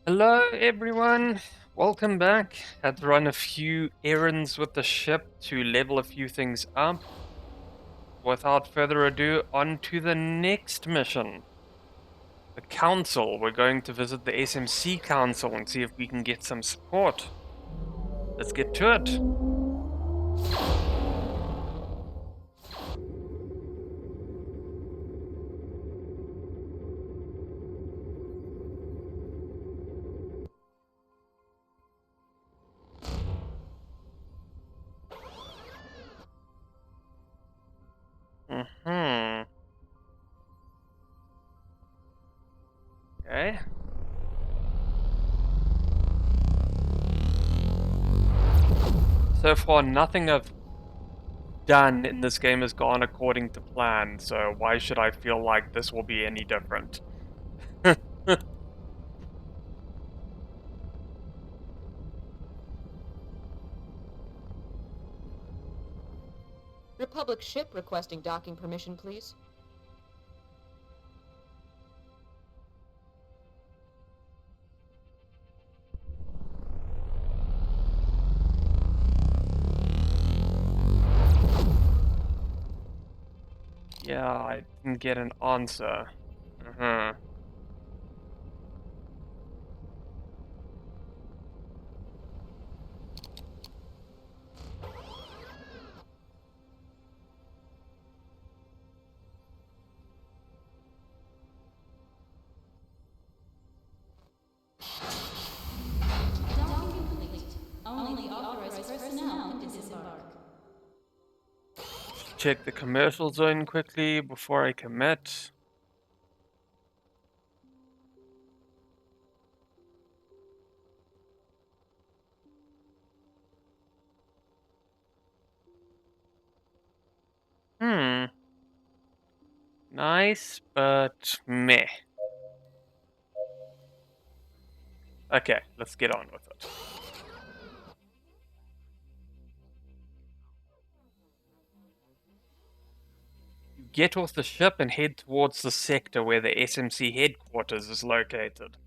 Hello, everyone. Welcome back. Had to run a few errands with the ship to level a few things up. Without further ado, on to the next mission. The Council. We're going to visit the SMC Council and see if we can get some support. Let's get to it. Mm-hmm. Okay. So far, nothing I've done in this game has gone according to plan, so why should I feel like this will be any different? Republic ship requesting docking permission, please. Yeah, I didn't get an answer. Uh-huh. Docking complete. Only the authorized personnel can disembark. Check the commercial zone quickly before I commit. Hmm. Nice, but meh. Okay, let's get on with it. You get off the ship and head towards the sector where the SMC headquarters is located.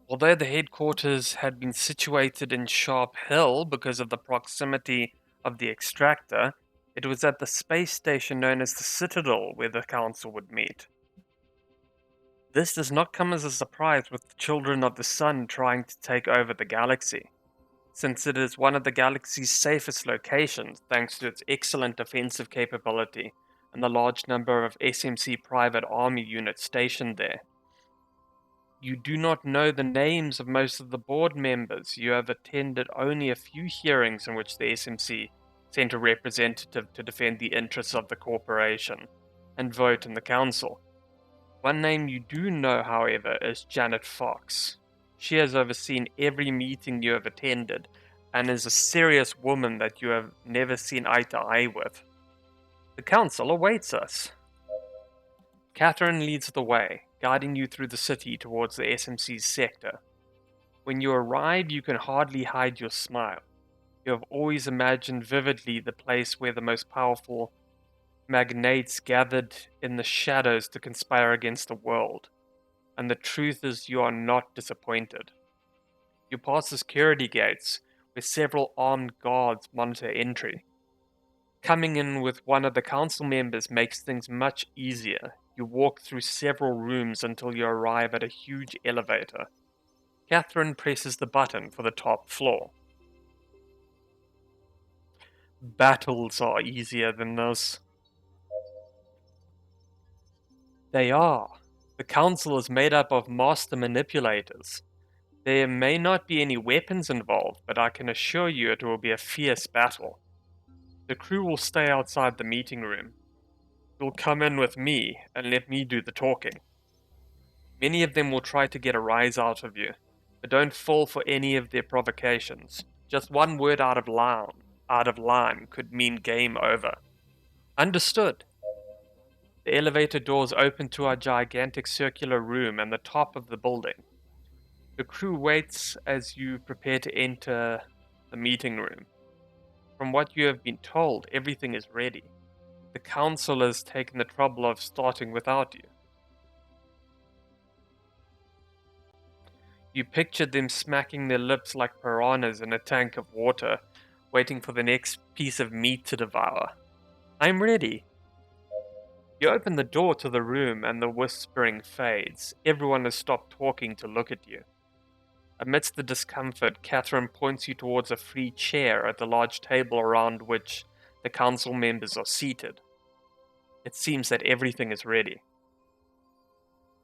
Although the headquarters had been situated in Sharp Hill because of the proximity of the extractor, it was at the space station known as the Citadel where the council would meet. This does not come as a surprise with the children of the sun trying to take over the galaxy, since it is one of the galaxy's safest locations thanks to its excellent defensive capability and the large number of SMC private army units stationed there. You do not know the names of most of the board members. You have attended only a few hearings in which the SMC sent a representative to defend the interests of the corporation and vote in the council. One name you do know, however, is Janet Fox. She has overseen every meeting you have attended and is a serious woman that you have never seen eye to eye with. The council awaits us. Catherine leads the way, guiding you through the city towards the SMC's sector. When you arrive, you can hardly hide your smile. You have always imagined vividly the place where the most powerful magnates gathered in the shadows to conspire against the world. And the truth is, you are not disappointed. You pass the security gates, where several armed guards monitor entry. Coming in with one of the council members makes things much easier. You walk through several rooms until you arrive at a huge elevator. Catherine presses the button for the top floor. Battles are easier than this. They are. The council is made up of master manipulators. There may not be any weapons involved, but I can assure you it will be a fierce battle. The crew will stay outside the meeting room. You'll come in with me and let me do the talking. Many of them will try to get a rise out of you, but don't fall for any of their provocations. Just one word out of line could mean game over. Understood. The elevator doors open to our gigantic circular room and the top of the building. The crew waits as you prepare to enter the meeting room. From what you have been told, everything is ready. The council has taken the trouble of starting without you. You pictured them smacking their lips like piranhas in a tank of water, waiting for the next piece of meat to devour. I'm ready. You open the door to the room and the whispering fades. Everyone has stopped talking to look at you. Amidst the discomfort, Catherine points you towards a free chair at the large table around which the council members are seated. It seems that everything is ready.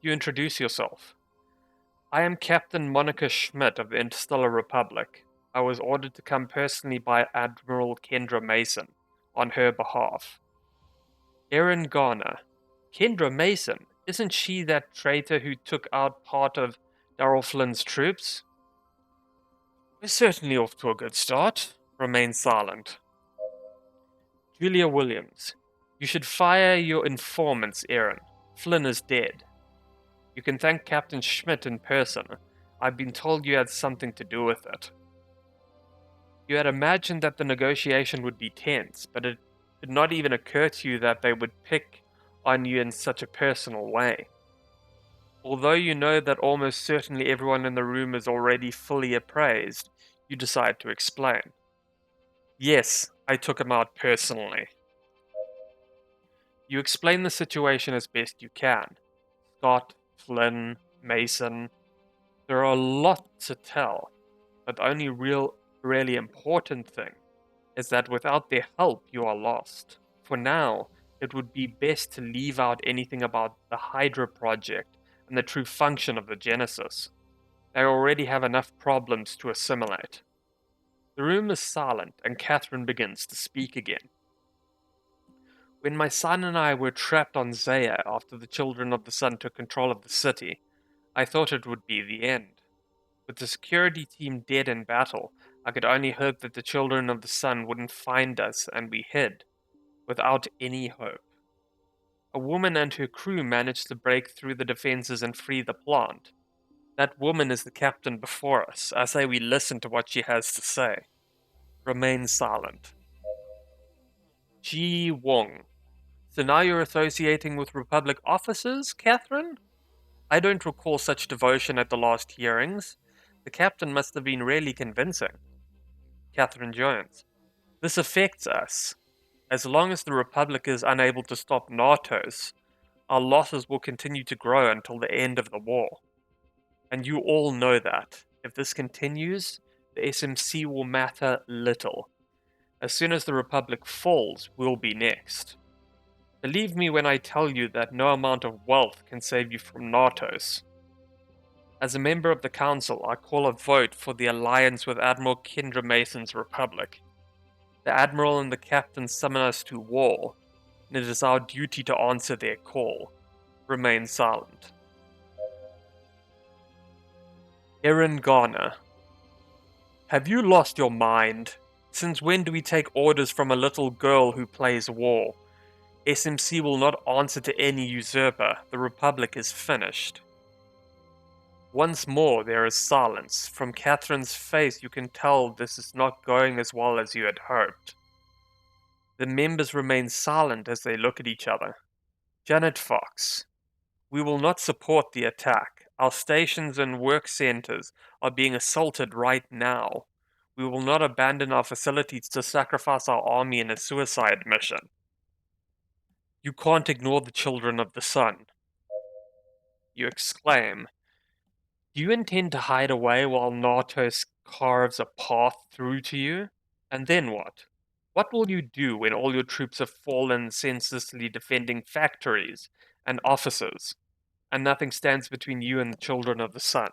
You introduce yourself. I am Captain Monica Schmidt of the Interstellar Republic. I was ordered to come personally by Admiral Kendra Mason on her behalf. Erin Garner. Kendra Mason? Isn't she that traitor who took out part of Darrell Flynn's troops? We're certainly off to a good start. Remain silent. Julia Williams. You should fire your informants, Erin. Flynn is dead. You can thank Captain Schmidt in person. I've been told you had something to do with it. You had imagined that the negotiation would be tense, but it did not even occur to you that they would pick on you in such a personal way. Although you know that almost certainly everyone in the room is already fully appraised, you decide to explain. Yes, I took him out personally. You explain the situation as best you can. Scott, Flynn, Mason. There are a lot to tell, but the only really important thing is that without their help, you are lost. For now, it would be best to leave out anything about the Hydra project and the true function of the Genesis. They already have enough problems to assimilate. The room is silent, and Catherine begins to speak again. When my son and I were trapped on Zaya after the Children of the Sun took control of the city, I thought it would be the end. With the security team dead in battle, I could only hope that the Children of the Sun wouldn't find us and we hid, without any hope. A woman and her crew managed to break through the defenses and free the plant. That woman is the captain before us. I say we listen to what she has to say. Remain silent. Ji Wong. So now you're associating with Republic officers, Catherine? I don't recall such devotion at the last hearings. The captain must have been really convincing. Catherine Jones. This affects us. As long as the Republic is unable to stop Nartos, our losses will continue to grow until the end of the war. And you all know that. If this continues, the SMC will matter little. As soon as the Republic falls, we'll be next. Believe me when I tell you that no amount of wealth can save you from Nartos. As a member of the Council, I call a vote for the alliance with Admiral Kendra Mason's Republic. The Admiral and the Captain summon us to war, and it is our duty to answer their call. Remain silent. Erin Garner. Have you lost your mind? Since when do we take orders from a little girl who plays war? SMC will not answer to any usurper. The Republic is finished. Once more there is silence. From Catherine's face you can tell this is not going as well as you had hoped. The members remain silent as they look at each other. Janet Fox. We will not support the attack. Our stations and work centers are being assaulted right now. We will not abandon our facilities to sacrifice our army in a suicide mission. You can't ignore the Children of the Sun. You exclaim. Do you intend to hide away while Nartos carves a path through to you? And then what? What will you do when all your troops have fallen senselessly defending factories and offices, and nothing stands between you and the Children of the Sun?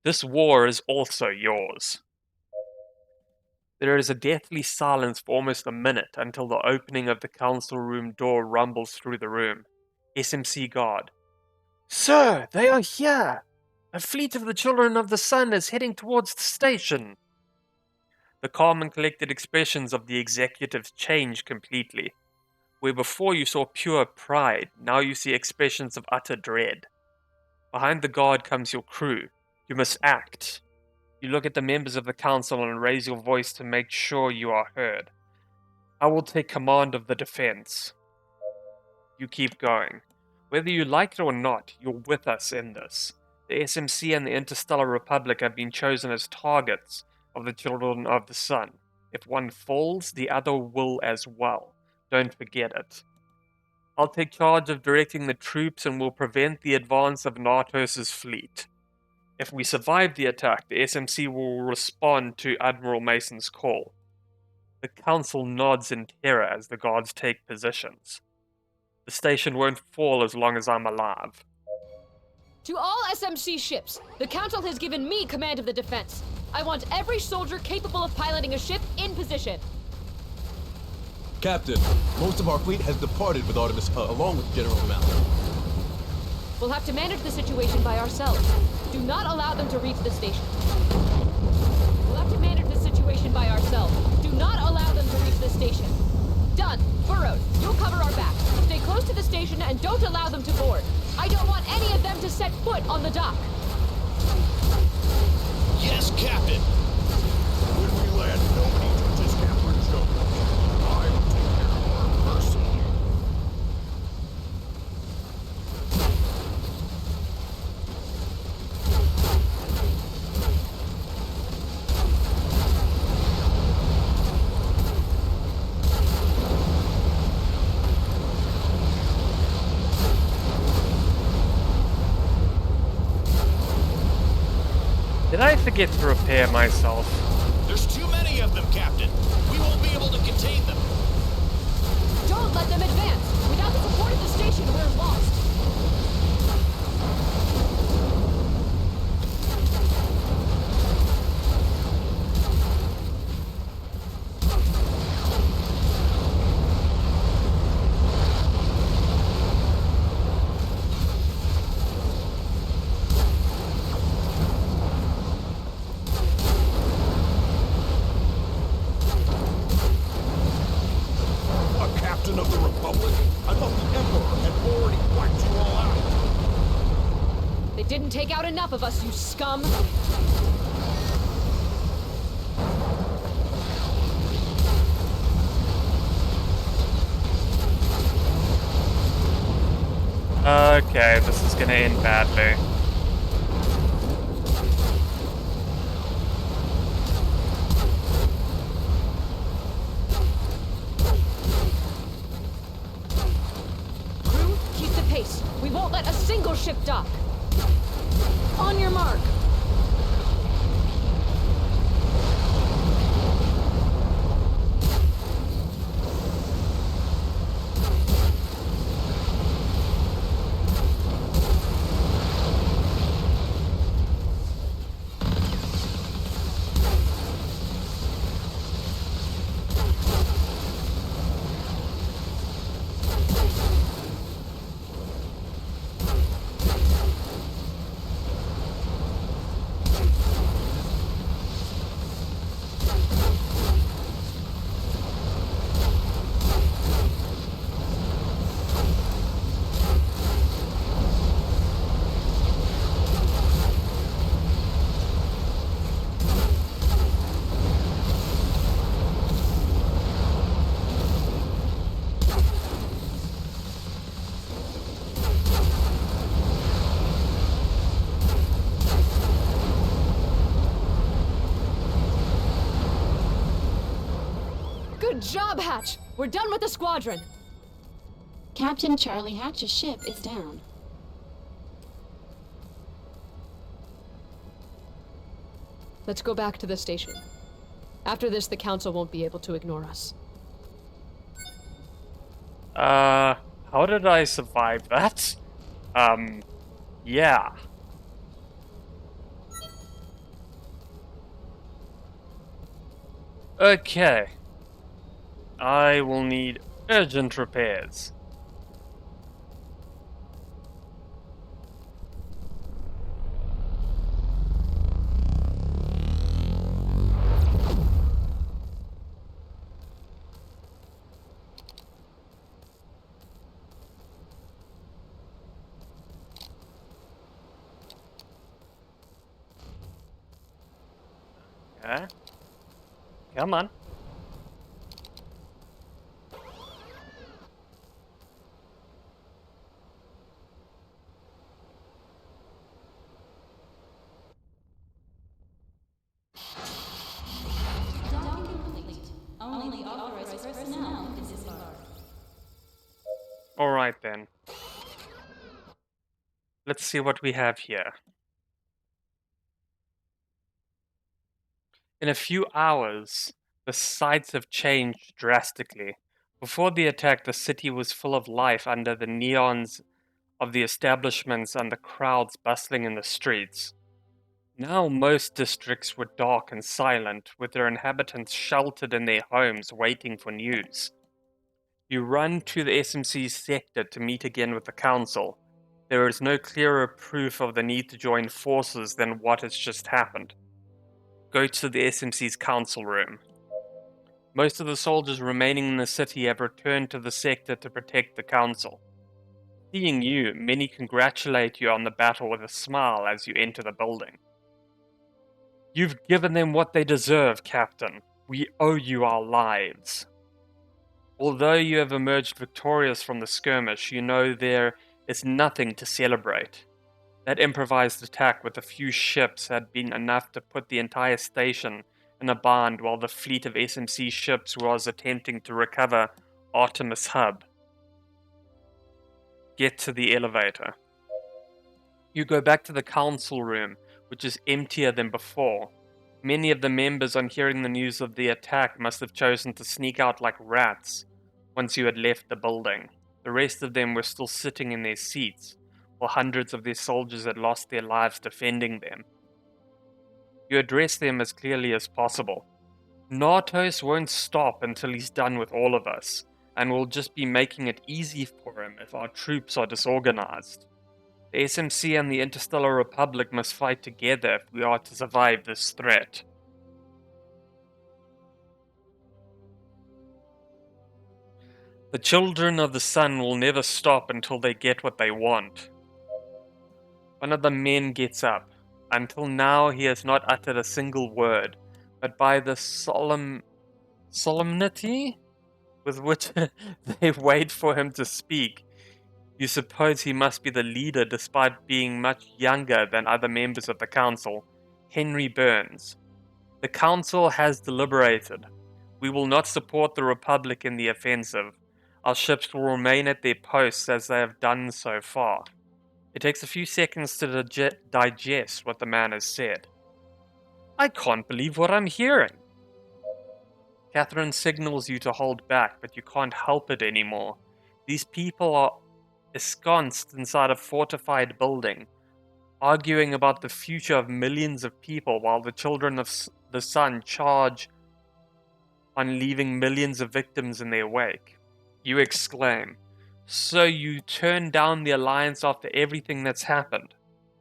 This war is also yours. There is a deathly silence for almost a minute until the opening of the council room door rumbles through the room. SMC guard. Sir, they are here! A fleet of the Children of the Sun is heading towards the station. The calm and collected expressions of the executives change completely. Where before you saw pure pride, now you see expressions of utter dread. Behind the guard comes your crew. You must act. You look at the members of the council and raise your voice to make sure you are heard. I will take command of the defense. You keep going. Whether you like it or not, you're with us in this. The SMC and the Interstellar Republic have been chosen as targets of the Children of the Sun. If one falls, the other will as well. Don't forget it. I'll take charge of directing the troops and will prevent the advance of Nartos' fleet. If we survive the attack, the SMC will respond to Admiral Mason's call. The Council nods in terror as the guards take positions. The station won't fall as long as I'm alive. To all SMC ships, the Council has given me command of the defense. I want every soldier capable of piloting a ship in position. Captain, most of our fleet has departed with Artemis Hub, along with General Mount. We'll have to manage the situation by ourselves. Do not allow them to reach the station. We'll have to manage the situation by ourselves. Do not allow them to reach the station. Done. Burroughs, you'll cover our back. Stay close to the station and don't allow them to board. I don't want any of them to set foot on the dock. Yes, Captain. When we land, nobody touches Captain Jones. I will take care of her personally. Did I forget to repair myself? There's too many of them, Captain. We won't be able to contain them. Don't let them advance. Without the support of the station, we're lost. A captain of the Republic? I thought the Emperor had already wiped you all out. They didn't take out enough of us, you scum. Okay, this is gonna end badly. Crew, keep the pace. We won't let a single ship dock. On your mark. Good job, Hatch. We're done with the squadron. Captain Charlie Hatch's ship is down. Let's go back to the station. After this, the Council won't be able to ignore us. How did I survive that? Yeah. Okay. I will need urgent repairs. Okay. Come on. Alright then. Let's see what we have here. In a few hours, the sights have changed drastically. Before the attack, the city was full of life under the neons of the establishments and the crowds bustling in the streets. Now most districts were dark and silent, with their inhabitants sheltered in their homes waiting for news. You run to the SMC's sector to meet again with the council. There is no clearer proof of the need to join forces than what has just happened. Go to the SMC's council room. Most of the soldiers remaining in the city have returned to the sector to protect the council. Seeing you, many congratulate you on the battle with a smile as you enter the building. You've given them what they deserve, Captain. We owe you our lives. Although you have emerged victorious from the skirmish, you know there is nothing to celebrate. That improvised attack with a few ships had been enough to put the entire station in a bind while the fleet of SMC ships was attempting to recover Artemis Hub. Get to the elevator. You go back to the council room, which is emptier than before. Many of the members, on hearing the news of the attack, must have chosen to sneak out like rats once you had left the building. The rest of them were still sitting in their seats, while hundreds of their soldiers had lost their lives defending them. You address them as clearly as possible. Nartos won't stop until he's done with all of us, and we'll just be making it easy for him if our troops are disorganized. The SMC and the Interstellar Republic must fight together if we are to survive this threat. The children of the sun will never stop until they get what they want. One of the men gets up. Until now he has not uttered a single word, but by the solemnity with which they wait for him to speak, you suppose he must be the leader despite being much younger than other members of the council. Henry Burns. The council has deliberated. We will not support the Republic in the offensive. Our ships will remain at their posts as they have done so far. It takes a few seconds to digest what the man has said. I can't believe what I'm hearing. Catherine signals you to hold back, but you can't help it anymore. These people are ensconced inside a fortified building, arguing about the future of millions of people while the children of the sun charge on, leaving millions of victims in their wake. You exclaim, "So you turned down the Alliance after everything that's happened?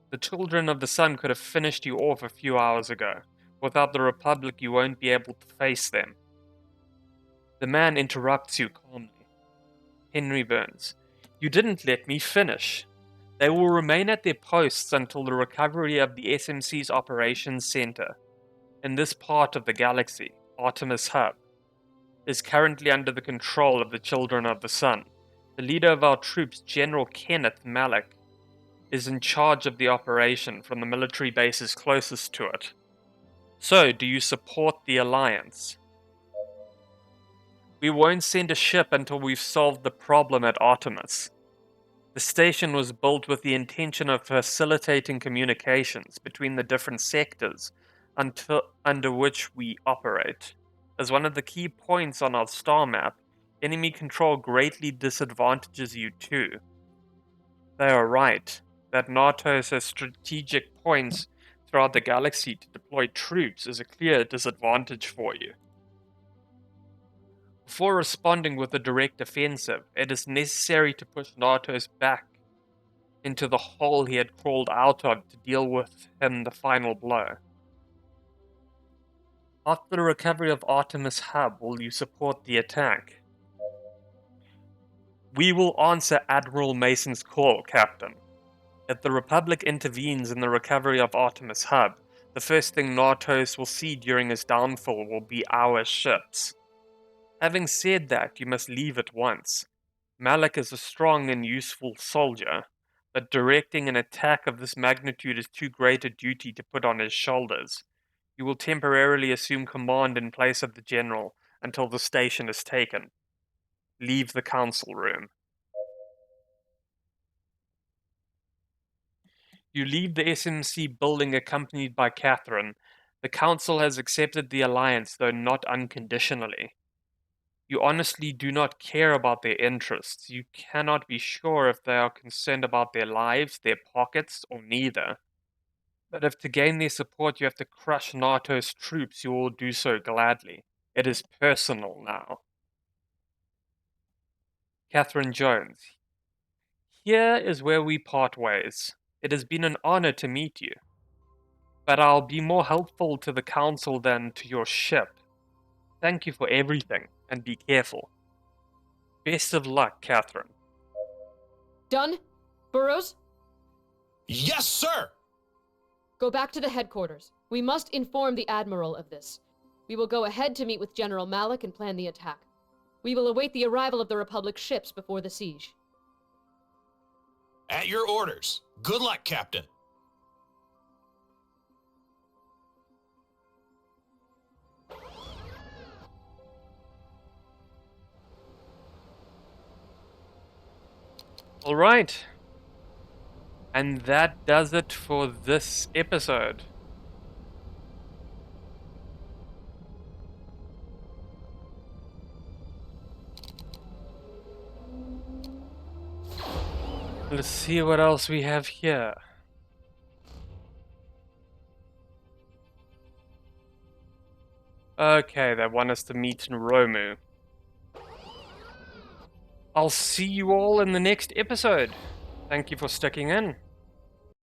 The children of the sun could have finished you off a few hours ago. Without the Republic, you won't be able to face them." The man interrupts you calmly. Henry Burns. You didn't let me finish. They will remain at their posts until the recovery of the SMC's operations center in this part of the galaxy, Artemis Hub, is currently under the control of the Children of the Sun. The leader of our troops, General Kenneth Malik, is in charge of the operation from the military bases closest to it. So, do you support the Alliance? We won't send a ship until we've solved the problem at Artemis. The station was built with the intention of facilitating communications between the different sectors under which we operate. As one of the key points on our star map, enemy control greatly disadvantages you too. They are right that Nartos has strategic points throughout the galaxy to deploy troops is a clear disadvantage for you. Before responding with a direct offensive, it is necessary to push Nartos back into the hole he had crawled out of to deal with him the final blow. After the recovery of Artemis Hub, will you support the attack? We will answer Admiral Mason's call, Captain. If the Republic intervenes in the recovery of Artemis Hub, the first thing Nartos will see during his downfall will be our ships. Having said that, you must leave at once. Malik is a strong and useful soldier, but directing an attack of this magnitude is too great a duty to put on his shoulders. You will temporarily assume command in place of the general until the station is taken. Leave the council room. You leave the SMC building accompanied by Catherine. The Council has accepted the alliance, though not unconditionally. You honestly do not care about their interests. You cannot be sure if they are concerned about their lives, their pockets, or neither. But if to gain their support you have to crush NATO's troops, you will do so gladly. It is personal now. Catherine Jones. Here is where we part ways. It has been an honor to meet you. But I'll be more helpful to the Council than to your ship. Thank you for everything, and be careful. Best of luck, Catherine. Done? Burroughs? Yes, sir! Go back to the headquarters. We must inform the Admiral of this. We will go ahead to meet with General Malik and plan the attack. We will await the arrival of the Republic ships before the siege. At your orders. Good luck, Captain. Alright. And that does it for this episode. Let's see what else we have here. Okay, they want us to meet in Romu. I'll see you all in the next episode. Thank you for sticking in.